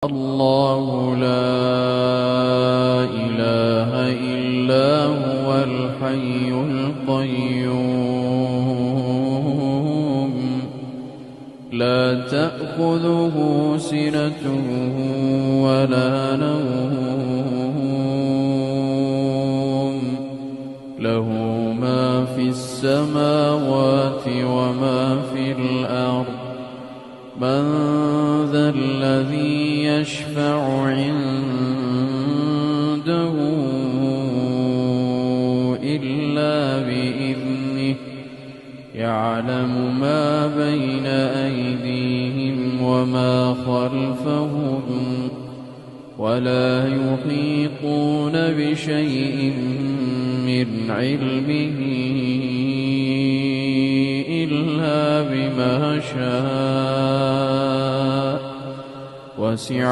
الله لا إله إلا هو الحي القيوم لا تأخذه سنة ولا نوم له ما في السماوات وما في الأرض من ذا الذي يشفع عنده إلا بإذنه يعلم ما بين أيديهم وما خلفهم ولا يحيطون بشيء من علمه إلا بما شاء وسع